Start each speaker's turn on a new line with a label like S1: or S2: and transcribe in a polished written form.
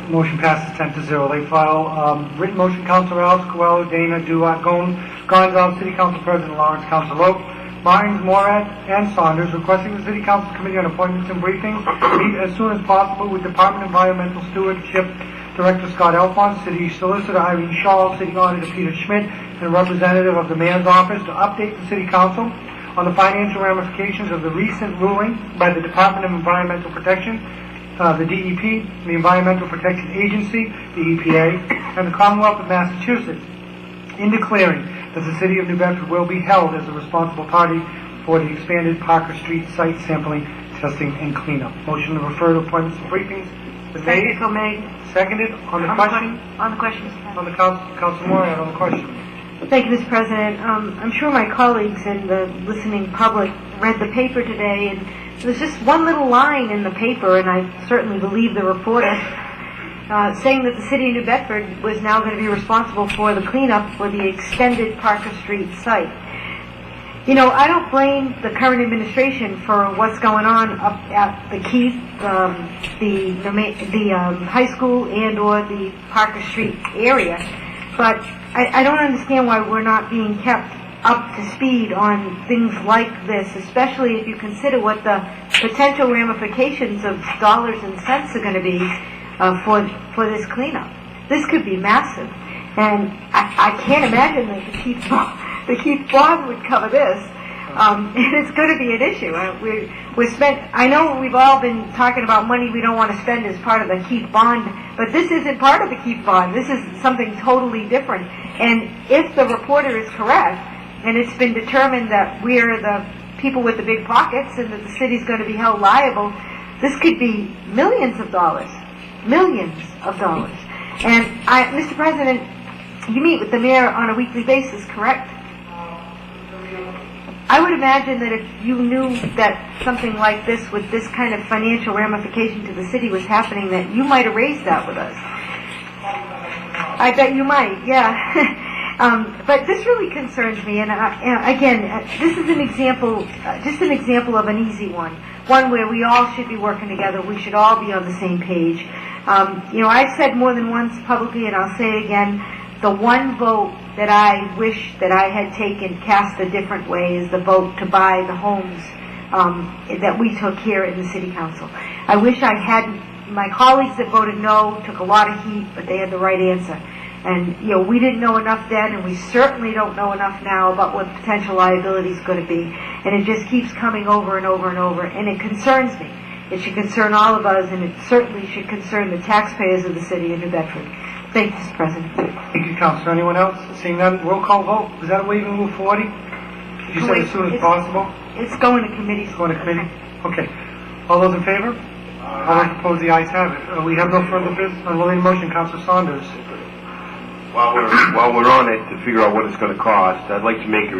S1: Motion passes 10-0. Late file. Written motion, Councilor Alves, Coelho, Dana, Duat, Gonzalez, City Council President Lawrence, Councilor Lowe, Martins, Morad, and Saunders, requesting the City Council Committee on Appointments and Briefings meet as soon as possible with Department of Environmental Stewardship Director Scott Alphonse, City Solicitor Irene Shaw, City Auditor Peter Schmidt, and a representative of the Mayor's Office to update the City Council on the financial ramifications of the recent ruling by the Department of Environmental Protection, the DEP, the Environmental Protection Agency, the EPA, and the Commonwealth of Massachusetts, in declaring that the City of New Bedford will be held as a responsible party for the expanded Parker Street site sampling, testing, and cleanup. Motion to refer to appointments and briefings.
S2: Made.
S1: Seconded. On the question?
S2: On the question.
S1: On the Council Morad, on the question.
S2: Thank you, Mr. President. I'm sure my colleagues and the listening public read the paper today, and there's just one little line in the paper, and I certainly believe the reporter, saying that the City of New Bedford was now going to be responsible for the cleanup for the extended Parker Street site. You know, I don't blame the current administration for what's going on up at the Keith, the high school and or the Parker Street area, but I don't understand why we're not being kept up to speed on things like this, especially if you consider what the potential ramifications of dollars and cents are going to be for this cleanup. This could be massive, and I can't imagine that the Keith bond would cover this. And it's going to be an issue. I know we've all been talking about money we don't want to spend as part of the Keith bond, but this isn't part of the Keith bond. This is something totally different. And if the reporter is correct, and it's been determined that we are the people with the big pockets and that the city's going to be held liable, this could be millions of dollars. Millions of dollars. And Mr. President, you meet with the mayor on a weekly basis, correct? I would imagine that if you knew that something like this with this kind of financial ramification to the city was happening, that you might have raised that with us. I bet you might, yeah. But this really concerns me, and again, this is an example, just an example of an easy one where we all should be working together. We should all be on the same page. You know, I've said more than once publicly, and I'll say it again, the one vote that I wish that I had taken, cast a different way, is the vote to buy the homes that we took here in the City Council. I wish I hadn't. My colleagues that voted no took a lot of heat, but they had the right answer. And, you know, we didn't know enough then, and we certainly don't know enough now about what potential liability is going to be. And it just keeps coming over and over and over, and it concerns me. It should concern all of us, and it certainly should concern the taxpayers of the city of New Bedford. Thank you, Mr. President.
S1: Thank you, Councilor. Anyone else? Seeing none, roll call vote. Is that a way you can move 40? You said as soon as possible?
S2: It's going to committee.
S1: It's going to committee? Okay. All those in favor? All those opposed, the ayes have it. We have no further business. On the motion, Councilor Saunders.
S3: While we're on it, to figure out what it's going to cost, I'd like to make a